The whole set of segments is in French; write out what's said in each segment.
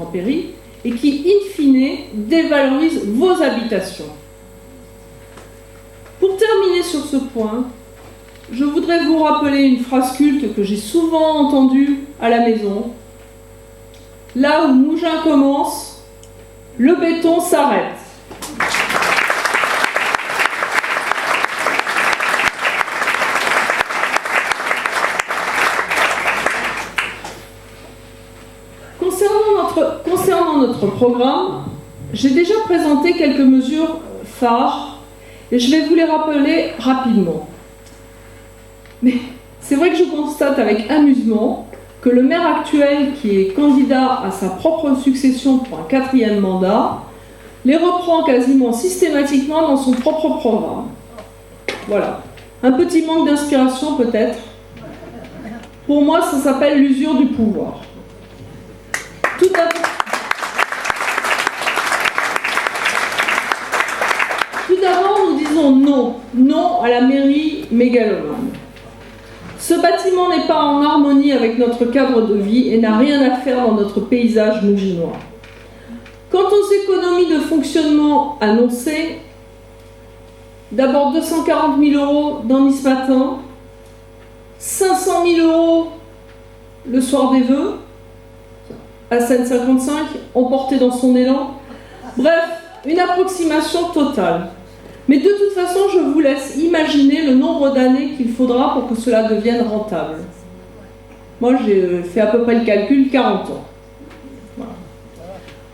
intempéries et qui, in fine, dévalorise vos habitations. Pour terminer sur ce point, je voudrais vous rappeler une phrase culte que j'ai souvent entendue à la maison. Là où Mougins commence, le béton s'arrête. Concernant notre programme, j'ai déjà présenté quelques mesures phares et je vais vous les rappeler rapidement. Mais c'est vrai que je constate avec amusement que le maire actuel, qui est candidat à sa propre succession pour un 4e mandat, les reprend quasiment systématiquement dans son propre programme. Voilà. Un petit manque d'inspiration peut-être. Pour moi, ça s'appelle l'usure du pouvoir. Tout d'abord, nous disons non. Non à la mairie mégalomane. Ce bâtiment n'est pas en harmonie avec notre cadre de vie et n'a rien à faire dans notre paysage mouginois. Quant aux économies de fonctionnement annoncées, d'abord 240 000 € dans Nice Matin, 500 000 € le soir des vœux, à Seine-55, emporté dans son élan. Bref, une approximation totale. Mais de toute façon, je vous laisse imaginer le nombre d'années qu'il faudra pour que cela devienne rentable. Moi, j'ai fait à peu près le calcul, 40 ans. Voilà.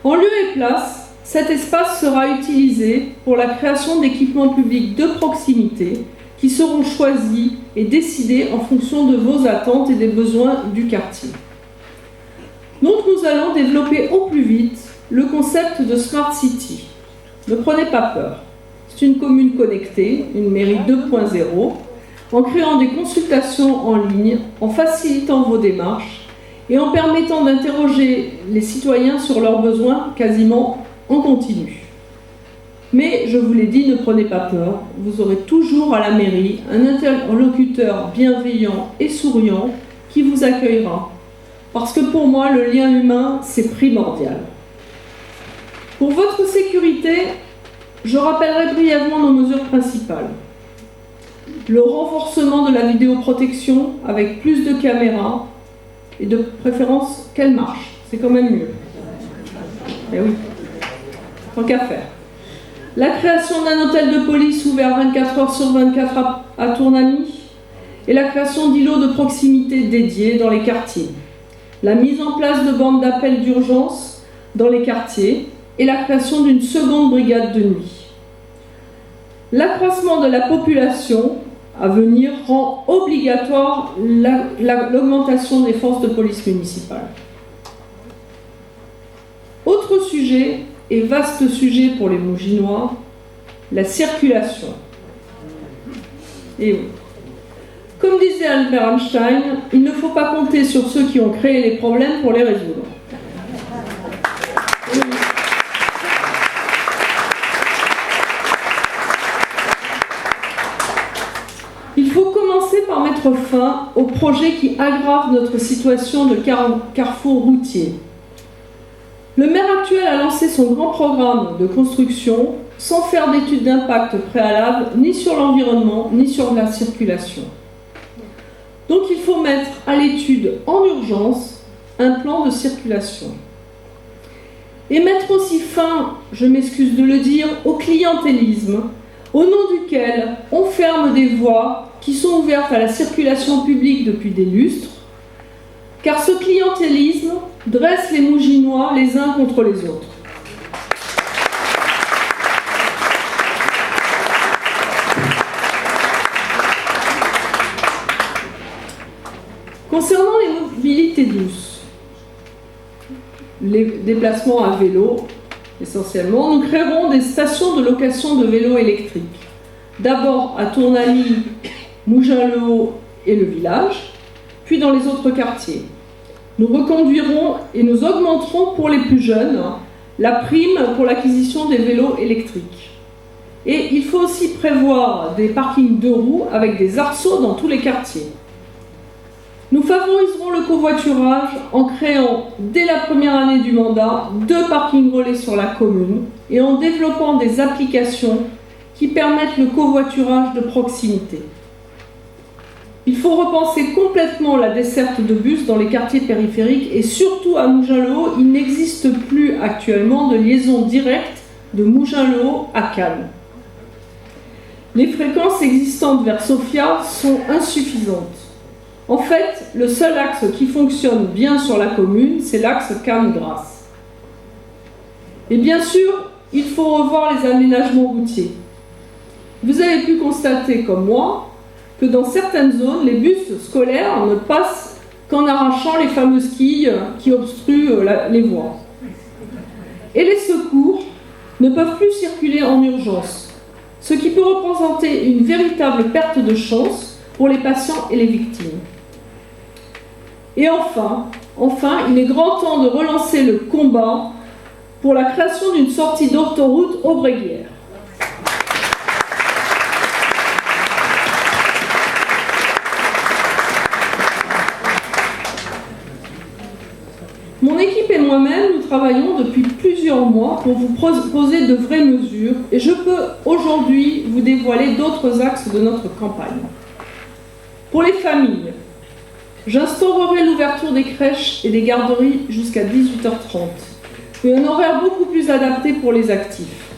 En lieu et place, cet espace sera utilisé pour la création d'équipements publics de proximité qui seront choisis et décidés en fonction de vos attentes et des besoins du quartier. Donc nous allons développer au plus vite le concept de Smart City. Ne prenez pas peur. C'est une commune connectée, une mairie 2.0, en créant des consultations en ligne, en facilitant vos démarches et en permettant d'interroger les citoyens sur leurs besoins quasiment en continu. Mais, je vous l'ai dit, ne prenez pas peur, vous aurez toujours à la mairie un interlocuteur bienveillant et souriant qui vous accueillera. Parce que pour moi, le lien humain, c'est primordial. Pour votre sécurité, je rappellerai brièvement nos mesures principales. Le renforcement de la vidéoprotection avec plus de caméras et de préférence qu'elles marchent. C'est quand même mieux. Eh oui, tant qu'à faire. La création d'un hôtel de police ouvert 24 heures sur 24 à Tournamy et la création d'îlots de proximité dédiés dans les quartiers. La mise en place de bandes d'appel d'urgence dans les quartiers et la création d'une seconde brigade de nuit. L'accroissement de la population à venir rend obligatoire l'augmentation des forces de police municipales. Autre sujet, et vaste sujet pour les Mouginois, la circulation. Et oui. Comme disait Albert Einstein, il ne faut pas compter sur ceux qui ont créé les problèmes pour les résoudre. Il faut commencer par mettre fin aux projets qui aggravent notre situation de carrefour routier. Le maire actuel a lancé son grand programme de construction sans faire d'études d'impact préalable ni sur l'environnement ni sur la circulation. Donc il faut mettre à l'étude en urgence un plan de circulation. Et mettre aussi fin, je m'excuse de le dire, au clientélisme, au nom duquel on ferme des voies qui sont ouvertes à la circulation publique depuis des lustres, car ce clientélisme dresse les Mouginois les uns contre les autres. Concernant les mobilités douces, les déplacements à vélo, essentiellement, nous créerons des stations de location de vélos électriques. D'abord à Tournamy, Mougins-le-Haut et le village, puis dans les autres quartiers. Nous reconduirons et nous augmenterons pour les plus jeunes la prime pour l'acquisition des vélos électriques. Et il faut aussi prévoir des parkings 2 roues avec des arceaux dans tous les quartiers. Nous favoriserons le covoiturage en créant, dès la première année du mandat, 2 parkings relais sur la commune et en développant des applications qui permettent le covoiturage de proximité. Il faut repenser complètement la desserte de bus dans les quartiers périphériques et surtout à Mougins-le-Haut, il n'existe plus actuellement de liaison directe de Mougins-le-Haut à Cannes. Les fréquences existantes vers Sofia sont insuffisantes. En fait, le seul axe qui fonctionne bien sur la commune, c'est l'axe Cannes-Grasse. Et bien sûr, il faut revoir les aménagements routiers. Vous avez pu constater, comme moi, que dans certaines zones, les bus scolaires ne passent qu'en arrachant les fameuses quilles qui obstruent les voies. Et les secours ne peuvent plus circuler en urgence, ce qui peut représenter une véritable perte de chance pour les patients et les victimes. Et enfin, il est grand temps de relancer le combat pour la création d'une sortie d'autoroute Aubréguière. Mon équipe et moi-même, nous travaillons depuis plusieurs mois pour vous proposer de vraies mesures et je peux aujourd'hui vous dévoiler d'autres axes de notre campagne. Pour les familles, j'instaurerai l'ouverture des crèches et des garderies jusqu'à 18h30, et un horaire beaucoup plus adapté pour les actifs.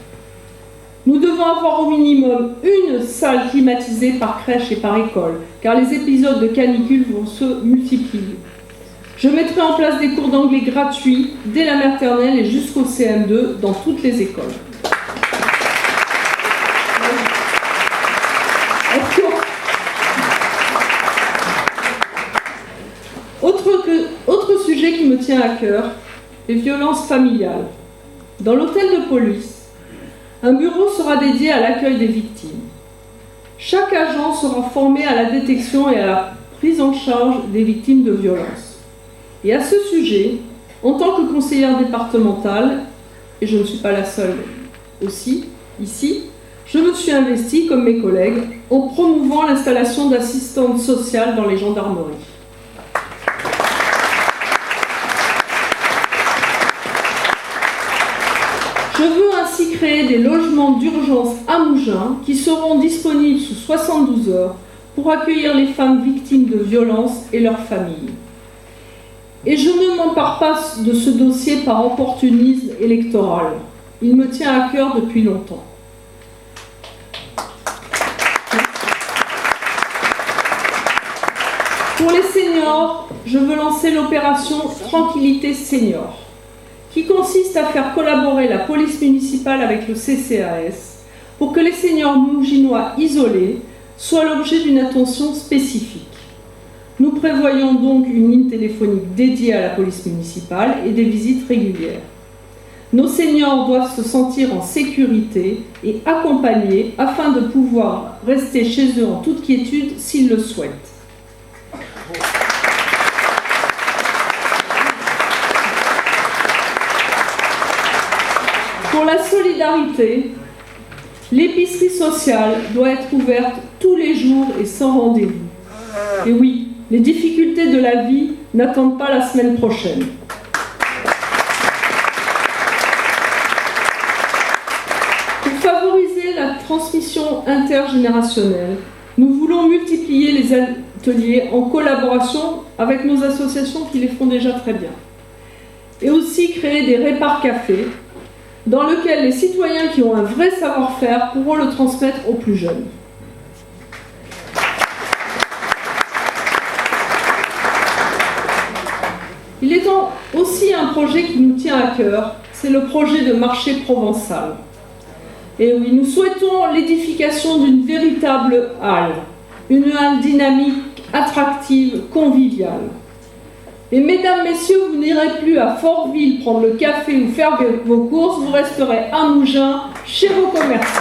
Nous devons avoir au minimum une salle climatisée par crèche et par école, car les épisodes de canicule vont se multiplier. Je mettrai en place des cours d'anglais gratuits dès la maternelle et jusqu'au CM2 dans toutes les écoles. Autre sujet qui me tient à cœur, les violences familiales. Dans l'hôtel de police, un bureau sera dédié à l'accueil des victimes. Chaque agent sera formé à la détection et à la prise en charge des victimes de violences. Et à ce sujet, en tant que conseillère départementale, et je ne suis pas la seule aussi, ici, je me suis investie, comme mes collègues, en promouvant l'installation d'assistantes sociales dans les gendarmeries. Je veux ainsi créer des logements d'urgence à Mougins qui seront disponibles sous 72 heures pour accueillir les femmes victimes de violences et leurs familles. Et je ne m'empare pas de ce dossier par opportunisme électoral. Il me tient à cœur depuis longtemps. Pour les seniors, je veux lancer l'opération Tranquillité Senior, qui consiste à faire collaborer la police municipale avec le CCAS pour que les seniors mouginois isolés soient l'objet d'une attention spécifique. Nous prévoyons donc une ligne téléphonique dédiée à la police municipale et des visites régulières. Nos seniors doivent se sentir en sécurité et accompagnés afin de pouvoir rester chez eux en toute quiétude s'ils le souhaitent. Pour la solidarité, l'épicerie sociale doit être ouverte tous les jours et sans rendez-vous. Et oui, les difficultés de la vie n'attendent pas la semaine prochaine. Pour favoriser la transmission intergénérationnelle, nous voulons multiplier les ateliers en collaboration avec nos associations qui les font déjà très bien. Et aussi créer des répar-cafés dans lesquels les citoyens qui ont un vrai savoir-faire pourront le transmettre aux plus jeunes. Il est aussi un projet qui nous tient à cœur, c'est le projet de marché provençal. Et oui, nous souhaitons l'édification d'une véritable halle, une halle dynamique, attractive, conviviale. Et mesdames, messieurs, vous n'irez plus à Fortville prendre le café ou faire vos courses, vous resterez à Mougins, chez vos commerçants.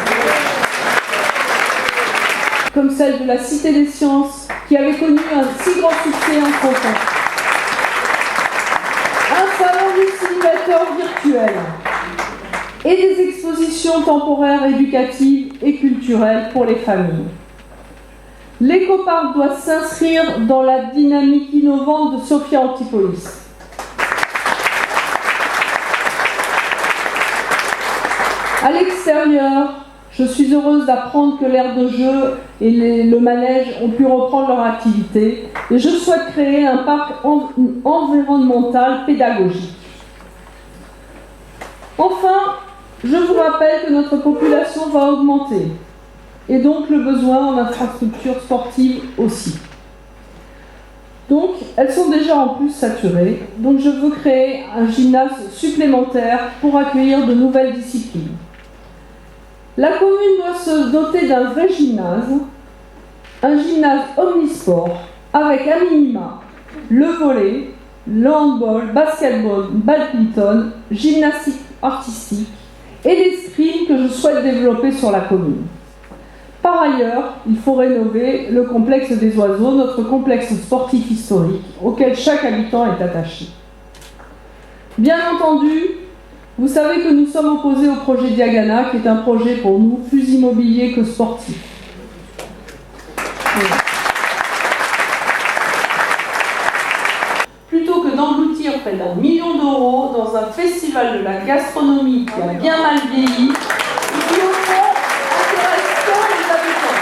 Comme celle de la Cité des Sciences, qui avait connu un si grand succès en 30 ans. Un salon des simulateurs virtuels et des expositions temporaires éducatives et culturelles pour les familles. L'écoparc doit s'inscrire dans la dynamique innovante de Sophia Antipolis. À l'extérieur, je suis heureuse d'apprendre que l'aire de jeu et le manège ont pu reprendre leur activité et je souhaite créer un parc environnemental pédagogique. Enfin, je vous rappelle que notre population va augmenter et donc le besoin en infrastructures sportives aussi. Donc, elles sont déjà en plus saturées, donc je veux créer un gymnase supplémentaire pour accueillir de nouvelles disciplines. La commune doit se doter d'un vrai gymnase, un gymnase omnisport, avec à minima le volley, le handball, basketball, badminton, gymnastique artistique et l'escrime que je souhaite développer sur la commune. Par ailleurs, il faut rénover le complexe des oiseaux, notre complexe sportif historique, auquel chaque habitant est attaché. Bien entendu, vous savez que nous sommes opposés au projet Diagana, qui est un projet pour nous plus immobilier que sportif. Plutôt que d'engloutir près d'1 million d'euros dans un festival de la gastronomie qui a bien mal vieilli, et qui au fond intéresse peu les habitants.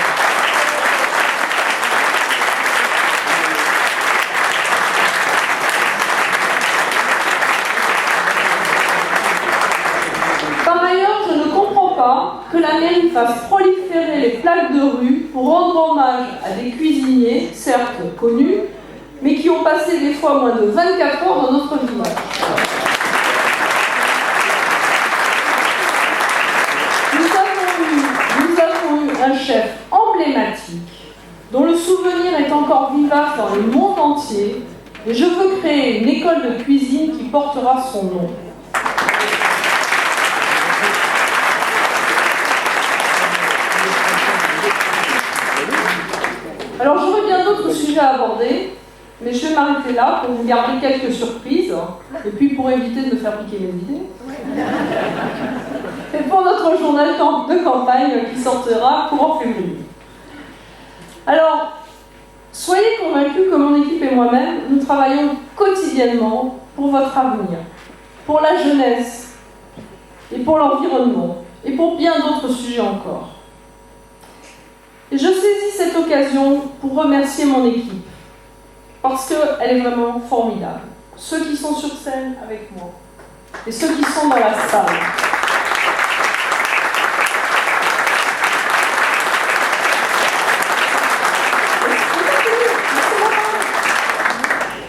Par ailleurs, je ne comprends pas que la mairie fasse proliférer les plaques de rue pour rendre hommage à des cuisiniers, certes connus, mais qui ont passé des fois moins de 24 heures dans notre village. Nous avons eu un chef emblématique, dont le souvenir est encore vivace dans le monde entier, et je veux créer une école de cuisine qui portera son nom. Alors j'aurais bien d'autres sujets à aborder, mais je vais m'arrêter là pour vous garder quelques surprises, et puis pour éviter de me faire piquer mes idées. Et pour notre journal de campagne qui sortira courant février. Alors, soyez convaincus que mon équipe et moi-même, nous travaillons quotidiennement pour votre avenir, pour la jeunesse, et pour l'environnement, et pour bien d'autres sujets encore. Et je saisis cette occasion pour remercier mon équipe, parce qu'elle est vraiment formidable. Ceux qui sont sur scène avec moi, et ceux qui sont dans la salle.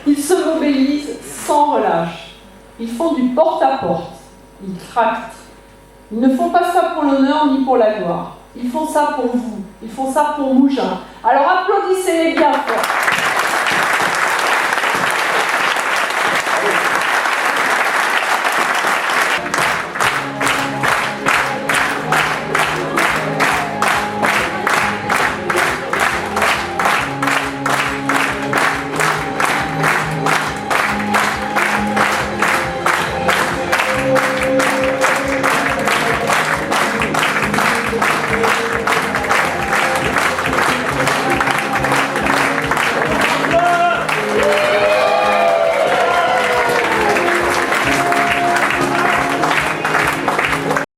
Ils se mobilisent sans relâche. Ils font du porte-à-porte. Ils tractent. Ils ne font pas ça pour l'honneur ni pour la gloire. Ils font ça pour vous. Ils font ça pour Mougins. Alors applaudissez-les bien fort.